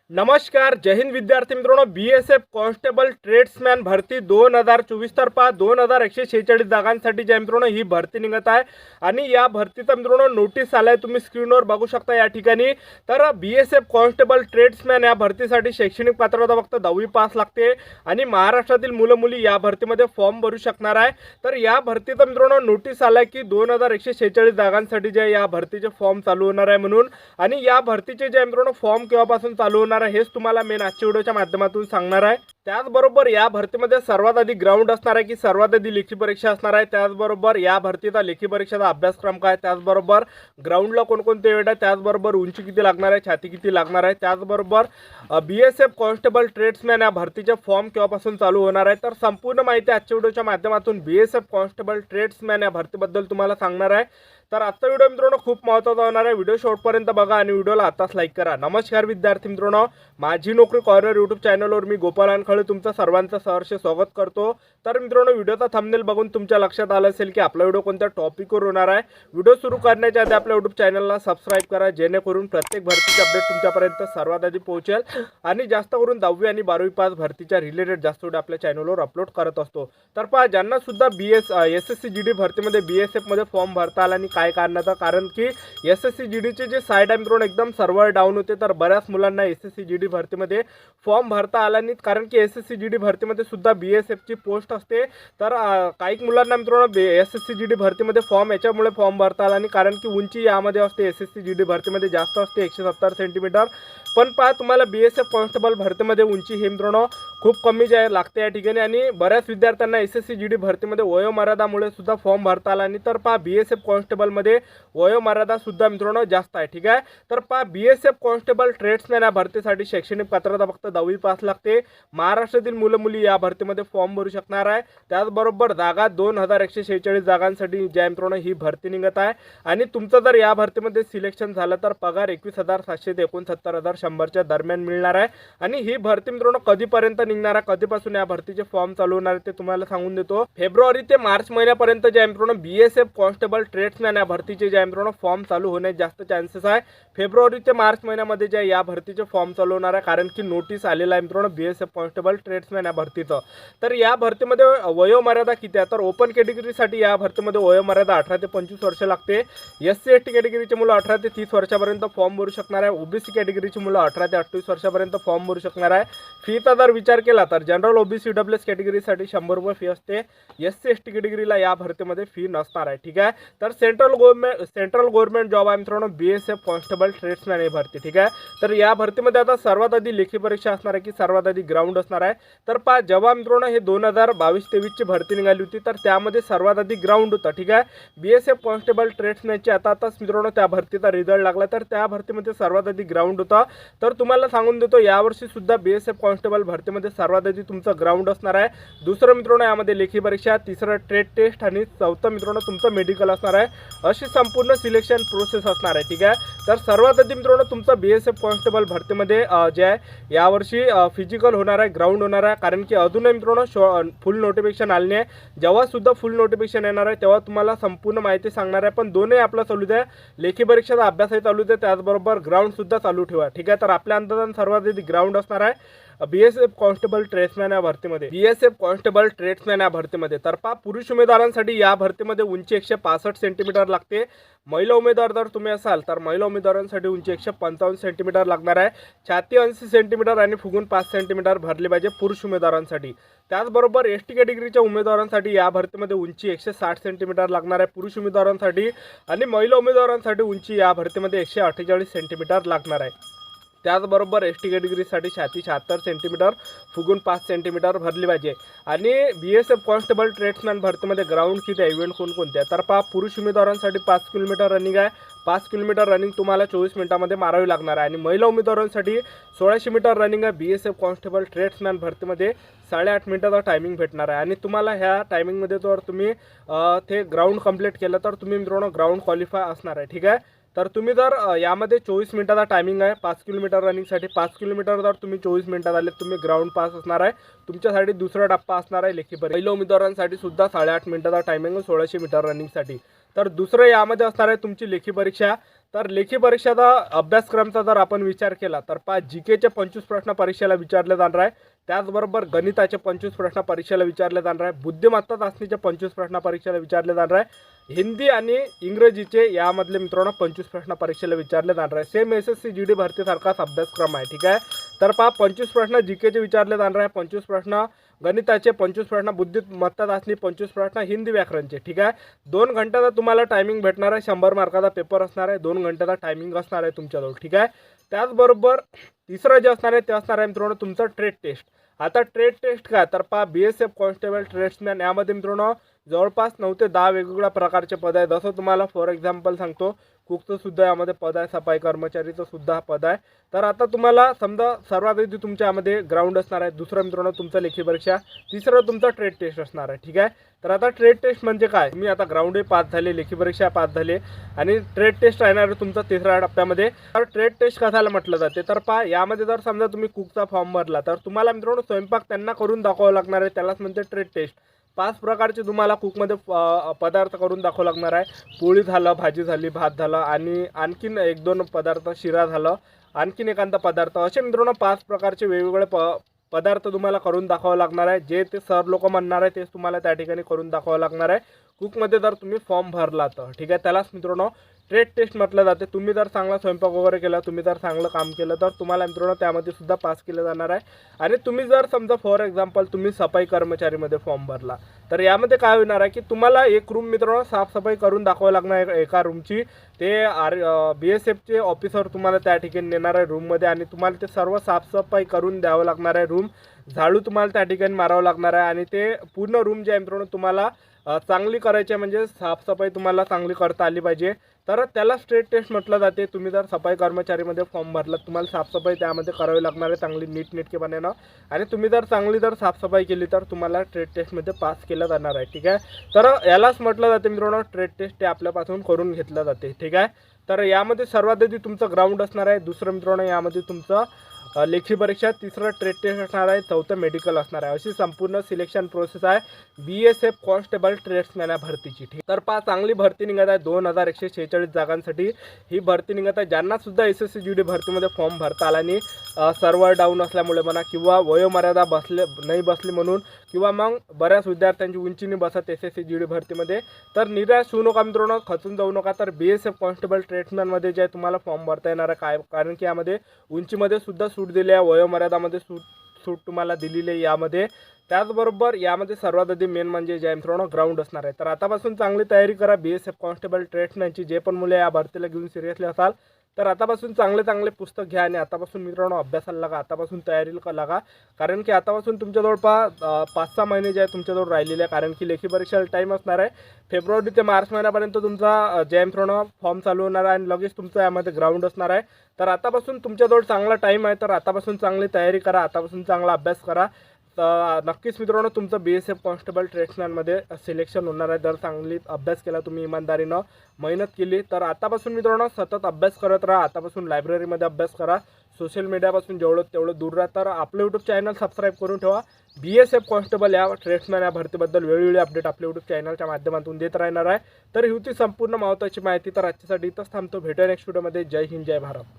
नमस्कार, जय हिंद विद्यार्थी मित्रांनो. BSF कॉन्स्टेबल ट्रेड्समॅन भरती 2024 तर्फा 2146 जागांसाठी ज्या मित्रांनो ही भरती निघत आहे आणि या भरतीचा मित्रांनो नोटीस आलाय, तुम्ही स्क्रीनवर बघू शकता या ठिकाणी. तर BSF कॉन्स्टेबल ट्रेड्समॅन या भरतीसाठी शैक्षणिक पात्रता फक्त 10वी पास लागते आणि महाराष्ट्रातील मुलं मुली या भरतीमध्ये फॉर्म भरू शकणार आहे. तर या भरतीचा मित्रांनो नोटीस आलाय की 2146 जागांसाठी जे या भरतीचे फॉर्म चालू होणार आहे म्हणून. आणि या भरतीचे जे मित्रांनो फॉर्म केव्हापासून चालू होणार हेच तुम्हाला मेन आजच्या व्हिडिओच्या माध्यमातून सांगणार आहे. त्याचबरोबर या भरतीमध्ये सर्वात आधी ग्राउंड असणार आहे की सर्वात आधी लेखी परीक्षा असणार आहे. त्याचबरोबर या भरतीचा लेखी परीक्षेचा अभ्यासक्रम काय, त्याचबरोबर ग्राउंडला कोणकोणते वेळ आहे, त्याचबरोबर उंची किती लागणार आहे, छाती किती लागणार आहे, त्याचबरोबर BSF कॉन्स्टेबल ट्रेड्समॅन या भरतीचे फॉर्म केव्हापासून चालू होणार आहे. तर संपूर्ण माहिती आजच्या व्हिडिओच्या माध्यमातून BSF कॉन्स्टेबल ट्रेड्समॅन या भरतीबद्दल तुम्हाला सांगणार आहे. तर आजचा व्हिडिओ मित्रांनो खूप महत्त्वाचा होणार आहे. व्हिडिओ शेवटपर्यंत बघा आणि व्हिडिओला आताच लाईक करा. नमस्कार विद्यार्थी मित्रांनो, माझी नोकरी कॉर्नर यूट्यूब चॅनलवर मी गोपाल अनखळे तुमचं सर्वांचं सहर्ष स्वागत करतो. तर मित्रांनो, व्हिडिओचा थंबनेल बघून तुमच्या लक्षात आलं असेल की आपला व्हिडिओ कोणत्या टॉपिकवर होणार आहे. व्हिडिओ सुरू करण्याच्या आधी आपल्या यूट्यूब चॅनलला सबस्क्राईब करा, जेणेकरून प्रत्येक भरतीचे अपडेट तुमच्यापर्यंत सर्वात आधी पोहोचेल. आणि जास्त करून 10वी आणि 12वी पास भरतीच्या रिलेटेड जास्त व्हिडिओ आपल्या चॅनलवर अपलोड करत असतो. तर पहा, ज्यांना सुद्धा SSC GD भरतीमध्ये BSF मध्ये फॉर्म भरता आला आणि काय कारणाचं, कारण की SSC GD चे जे साईड आहे मित्रांनो एकदम सर्व्हर डाऊन होते. तर बऱ्याच मुलांना SSC GD भरतीमध्ये फॉर्म भरता आला नाही, कारण की SSC GD भरतीमध्ये सुद्धा BSF ची पोस्ट असते. तर काही मुलांना मित्रांनो SSC GD भरतीमध्ये फॉर्म याच्यामुळे फॉर्म भरता आला नाही, कारण की उंची यामध्ये असते SSC GD भरतीमध्ये जास्त असते 170 सेंटीमीटर. पण पहा, तुम्हाला BSF कॉन्स्टेबल भरतीमध्ये उंची हे मित्रांनो खूप कमी लागते या ठिकाणी. आणि बऱ्याच विद्यार्थ्यांना SSC GD भरतीमध्ये वयोमर्यादामुळे सुद्धा फॉर्म भरता आला नाही. तर पहा, BSF कॉन्स्टेबलमध्ये वयोमर्यादा सुद्धा मित्रांनो जास्त आहे. ठीक आहे. तर पहा, BSF कॉन्स्टेबल ट्रेड्समॅन या भरतीसाठी शैक्षणिक पात्रता फक्त 10वी पास लागते. महाराष्ट्रातील मुलं मुली या भरतीमध्ये फॉर्म भरू शकणार आहे. त्याचबरोबर जागा 2146 जागांसाठी ज्या मित्रांनो ही भरती निघत आहे. आणि तुमचं जर या भरतीमध्ये सिलेक्शन झालं तर पगार 21,700 ते 69,100च्या दरम्यान मिळणार आहे. आणि ही भरती मित्रांनो कधीपर्यंत निघणार आहे, कधीपासून या भरतीचे फॉर्म चालू होणार आहे ते तुम्हाला सांगून देतो. फेब्रुवारी ते मार्च महिन्यापर्यंत ज्या मित्रांनो BSF कॉन्स्टेबल ट्रेड्समॅन या भरतीचे ज्या मित्रांनो फॉर्म चालू होण्याचे जास्त चान्सेस आहे. फेब्रुवारी ते मार्च महिन्यामध्ये ज्या या भरतीचे फॉर्म चालू होणार आहे, कारण की नोटीस आलेला आहे मित्रांनो BSF कॉन्स्टेबल ट्रेड्समॅन या भरतीचं. तर या भरतीमध्ये वयोमर्यादा किती आहे, तर ओपन कॅटेगरीसाठी या भरतीमध्ये वयोमर्यादा 18 ते 25 वर्ष लागते. SC ST कॅटेगरीचे मुलं 18 ते 30 वर्षापर्यंत फॉर्म भरू शकणार आहे. OBC कॅटेगरीची मुलं 18 ते 28 वर्षापर्यंत फॉर्म भरू शकणार आहे. फीचा जर विचार केला तर जनरल OBC EWS कॅटेगरीसाठी 100 रुपये फी असते. SC ST कॅटेगरीला या भरतीमध्ये फी नसणार आहे. ठीक आहे. तर सेंट्रल गव्हर्नमेंट जॉब आहे मित्रांनो BSF कॉन्स्टेबल ट्रेड्समॅन ही भरती. ठीक आहे. तर या भरतीमध्ये आता सर्वात आधी लेखी परीक्षा असणार आहे की सर्वात आधी ग्राउंड असणार आहे. तर पहा, जेव्हा मित्रांनो हे 2022-23 ची भरती निघाली होती तर त्यामध्ये सर्वात आधी ग्राउंड होतं. ठीक आहे. BSF कॉन्स्टेबल ट्रेड्समॅनची आताच मित्रांनो त्या भरतीचा रिझल्ट लागला, तर त्या भरतीमध्ये सर्वात आधी ग्राउंड होता. तर तुम्हाला सांगून देतो, यावर्षी सुद्धा BSF कॉन्स्टेबल भरतीमध्ये सर्वात आधी तुमचं ग्राउंड असणार आहे. दुसरं मित्रांनो यामध्ये लेखी परीक्षा, तिसरं ट्रेड टेस्ट आणि चौथं मित्रांनो तुमचं मेडिकल असणार आहे. अशी संपूर्ण सिलेक्शन प्रोसेस असणार आहे. ठीक आहे. तर सर्वात आधी मित्रांनो तुमचं BSF कॉन्स्टेबल भरतीमध्ये जे आहे यावर्षी फिजिकल होणार आहे, ग्राउंड होणार आहे. कारण की अजूनही मित्रांनो फुल नोटिफिकेशन आले नाही. जेव्हा सुद्धा फुल नोटिफिकेशन येणार आहे तेव्हा तुम्हाला संपूर्ण माहिती सांगणार आहे. पण दोन्ही आपलं चालू द्या, लेखी परीक्षेचा अभ्यासही चालू द्या, त्याचबरोबर ग्राउंड सुद्धा चालू ठेवा. ठीक आहे. तर आपल्या अंदाजाने सर्वात आधी ग्राउंड असणार आहे BSF कॉन्स्टेबल ट्रेड्समॅन या भरतीमध्ये. BSF कॉन्स्टेबल ट्रेड्समॅन या भरतीमध्ये तर पहा, पुरुष उमेदवारांसाठी या भरतीमध्ये उंची 165 सेंटीमीटर लागते. महिला उमेदवार जर तुम्ही असाल तर महिला उमेदवारांसाठी उंची 155 सेंटीमीटर लागणार आहे. छाती 80 सेंटीमीटर आणि फुगून 5 सेंटीमीटर भरली पाहिजे पुरुष उमेदवारांसाठी. त्याचबरोबर ST कॅटेगरीच्या उमेदवारांसाठी या भरतीमध्ये उंची 160 सेंटीमीटर लागणार आहे पुरुष उमेदवारांसाठी. आणि महिला उमेदवारांसाठी उंची या भरतीमध्ये 148 सेंटीमीटर लागणार आहे. त्याचबरोबर ST कॅटेगरीसाठी छाती 76 सेंटीमीटर फुगून 5 सेंटीमीटर भरली पाहिजे. आणि BSF कॉन्स्टेबल ट्रेड्समॅन भरतीमध्ये ग्राउंड किती आहे, इव्हेंट कोणकोणते आहे, तर पहा, पुरुष उमेदवारांसाठी 5 किलोमीटर रनिंग आहे. 5 किलोमीटर रनिंग तुम्हाला 24 मिनिटांमध्ये मारावी लागणार आहे. आणि महिला उमेदवारांसाठी 1600 मीटर रनिंग आहे. BSF कॉन्स्टेबल ट्रेड्समॅन भरतीमध्ये 8.5 मिनिटाचा टायमिंग भेटणार आहे. आणि तुम्हाला ह्या टायमिंगमध्ये जर तुम्ही ते ग्राउंड कंप्लीट केलं तर तुम्ही मित्रांनो ग्राउंड क्वालिफाय असणार आहे. ठीक आहे. तर तुम्ही जर यामध्ये 24 मिनिटाचा टायमिंग आहे 5 किलोमीटर रनिंगसाठी. 5 किलोमीटर जर तुम्ही 24 मिनिटात आले तुम्ही ग्राउंड पास असणार आहे. तुमच्यासाठी दुसरा टप्पा असणार आहे लेखी परीक्षा. पहिल्या उमेदवारांसाठी सुद्धा 8.5 मिनिटाचा टायमिंग 1600 मीटर रनिंगसाठी. तर दुसरं यामध्ये असणार आहे तुमची लेखी परीक्षा. तर लेखी परीक्षेचा अभ्यासक्रमाचा जर आपण विचार केला तर पहा जीकेचे 25 प्रश्न परीक्षेला विचारले जाणार आहे, त्याचबरोबर गणिताचे 25 प्रश्न परीक्षेला विचारले जाणार आहे, बुद्धिमत्ता चाचणीचे 25 प्रश्न परीक्षेला विचारले जाणार आहे, हिंदी आणि इंग्रजीचे यामधले मित्रांनो 25 प्रश्न परीक्षेला विचारले जाणार आहे. सेम SSC GD भरतीसारखाच अभ्यासक्रम आहे. ठीक आहे, तर पहा 25 प्रश्न जीकेचे विचारले जाणार आहे, 25 प्रश्न गणिताचे, 25 प्रश्न बुद्धिमत्ता चाचणी, 25 प्रश्न हिंदी व्याकरणचे. ठीक आहे, 2 घंट्याचा तुम्हाला टायमिंग भेटणार आहे, 100 मार्काचा पेपर असणार आहे, 2 घंट्याचा टायमिंग असणार आहे तुमच्याजवळ. ठीक आहे, त्याचबरोबर तिसरं जे असणार आहे ते असणार आहे मित्रांनो तुमचं ट्रेड टेस्ट. आता ट्रेड टेस्ट काय तर पहा BSF कॉन्स्टेबल ट्रेड्समॅन यामध्ये मित्रांनो जवळपास 9 ते 10 वेगवेगळ्या प्रकारचे पद आहे. जसं तुम्हाला फॉर एक्झाम्पल सांगतो, कुकचं सुद्धा यामध्ये पद आहे, सफाई कर्मचारीचं सुद्धा पद आहे. तर आता तुम्हाला समजा सर्वात आधी तुमच्या यामध्ये ग्राउंड असणार आहे, दुसरं मित्रांनो तुमचं लेखी परीक्षा, तिसरं तुमचं ट्रेड टेस्ट असणार आहे. ठीक आहे, तर आता ट्रेड टेस्ट म्हणजे काय, मी आता ग्राउंडही पास झाले, लेखी परीक्षा पास झाले आणि ट्रेड टेस्ट राहणार आहे तुमचा तिसऱ्या टप्प्यामध्ये. तर ट्रेड टेस्ट कशाला म्हटलं जाते तर पहा यामध्ये जर समजा तुम्ही कुकचा फॉर्म भरला तर तुम्हाला मित्रांनो स्वयंपाक त्यांना करून दाखवावं लागणार आहे, त्यालाच म्हणते ट्रेड टेस्ट. 5 प्रकारचे तुम्हाला कुकमध्ये पदार्थ करून दाखवावं लागणार आहे. पोळी झालं, भाजी झाली, भात झालं आणि आणखीन 1-2 पदार्थ, शिरा झालं, आणखीन एखादा पदार्थ, असे मित्रांनो 5 प्रकारचे वेगवेगळे पदार्थ तुम्हाला करून दाखवावं लागणार आहे. जे ते सर लोक म्हणणार आहे तेच तुम्हाला त्या ठिकाणी करून दाखवावं लागणार आहे कुकमध्ये जर तुम्ही फॉर्म भरला तर. ठीक आहे, त्यालाच मित्रांनो ट्रेड टेस्ट म्हटलं जाते. तुम्ही जर चांगला स्वयंपाक वगैरे केला, तुम्ही जर चांगलं काम केलं तर तुम्हाला मित्रांनो त्यामध्ये सुद्धा पास केलं जाणार आहे. आणि तुम्ही जर समजा फॉर एक्झाम्पल तुम्ही सफाई कर्मचारीमध्ये फॉर्म भरला तर यामध्ये काय होणार आहे की तुम्हाला एक रूम मित्रांनो साफसफाई करून दाखवावं लागणार आहे एका रूमची. ते BSFचे ऑफिसर तुम्हाला त्या ठिकाणी नेणार आहे रूममध्ये आणि तुम्हाला ते सर्व साफसफाई करून द्यावं लागणार आहे. रूम झाडू तुम्हाला त्या ठिकाणी मारावं लागणार आहे आणि ते पूर्ण रूम जे आहे मित्रांनो तुम्हाला चांगली करायची आहे, म्हणजे साफसफाई तुम्हाला चांगली करता आली पाहिजे. तर त्याला स्ट्रेट टेस्ट म्हटलं जाते. तुम्ही जर सफाई कर्मचारीमध्ये फॉर्म भरला तुम्हाला साफसफाई त्यामध्ये करावी लागणार आहे चांगली नीटनेटकेपणानं, आणि तुम्ही जर चांगली साफसफाई केली तर तुम्हाला ट्रेड टेस्टमध्ये पास केलं जाणार आहे. ठीक आहे, तर यालाच म्हटलं जाते मित्रांनो ट्रेड टेस्ट ते आपल्यापासून करून घेतलं जाते. ठीक आहे, तर यामध्ये सर्वात आधी तुमचं ग्राउंड असणार आहे, दुसरं मित्रांनो यामध्ये तुमचं लेखी परीक्षा, तिसरं ट्रेड टेस्ट असणार आहे, चौथं मेडिकल असणार आहे. अशी संपूर्ण सिलेक्शन प्रोसेस आहे BSF कॉन्स्टेबल ट्रेड्समॅन या भरतीची. ठीक, तर पहा चांगली भरती निघत आहे. 2146 जागांसाठी ही भरती निघत आहे. ज्यांना सुद्धा SSC GD भरतीमध्ये फॉर्म भरता आला आणि सर्व्हर डाऊन असल्यामुळे म्हणा किंवा वयोमर्यादा नाही बसली म्हणून किंवा मग बऱ्याच विद्यार्थ्यांची उंची नाही बसत SSC GD भरतीमध्ये, तर निराश होऊ नका मित्रांनो, खचून जाऊ नका. तर BSF कॉन्स्टेबल ट्रेड्समॅनमध्ये जे तुम्हाला फॉर्म भरता येणार आहे काय, कारण की यामध्ये उंचीमध्ये सुद्धा सूट दिली आहे, वयोमर्यादामध्ये सूट तुम्हाला दिलेली आहे यामध्ये. त्याचबरोबर यामध्ये सर्वात आधी मेन म्हणजे जे मित्रांनो ग्राउंड असणार आहे. तर आतापासून चांगली तयारी करा. BSF कॉन्स्टेबल ट्रेड्समॅनची जे पण मुले या भरतीला घेऊन सिरियसली असाल तर आतापासून चांगले पुस्तक घ्या आणि आतापासून मित्रांनो अभ्यासाला लागा, आतापासून तयारीला लागा. कारण की आतापासून तुमच्याजवळ 5-6 महिने जे आहे तुमच्याजवळ राहिलेले आहे, कारण की लेखी परीक्षेला टाईम असणार आहे. फेब्रुवारी ते मार्च महिन्यापर्यंत तुमचा जे मित्रांनो फॉर्म चालू होणार आहे आणि लगेच तुमचं यामध्ये ग्राउंड असणार आहे. तर आतापासून तुमच्याजवळ चांगला टाईम आहे, तर आतापासून चांगली तयारी करा, आतापासून चांगला अभ्यास करा. तर नक्कीच मित्रांनो तुमचं BSF कॉन्स्टेबल ट्रेड्समॅनमध्ये सिलेक्शन होणार आहे. जर चांगली अभ्यास केला, तुम्ही इमानदारीनं मेहनत केली तर आतापासून मित्रांनो सतत अभ्यास करत राहा. आतापासून लायब्ररीमध्ये अभ्यास करा, सोशल मीडियापासून जेवढं दूर राहा. तर आपलं यूट्यूब चॅनल सबस्क्राईब करून ठेवा. BSF कॉन्स्टेबल या ट्रेड्समॅन या भरतीबद्दल वेळोवेळी अपडेट आपल्या यूट्यूब चॅनलच्या माध्यमातून देत राहणार आहे. तर ही होती संपूर्ण महत्त्वाची माहिती. तर आजच्यासाठी इथंच थांबतो. भेटूया नेक्स्ट व्हिडिओमध्ये. जय हिंद, जय भारत.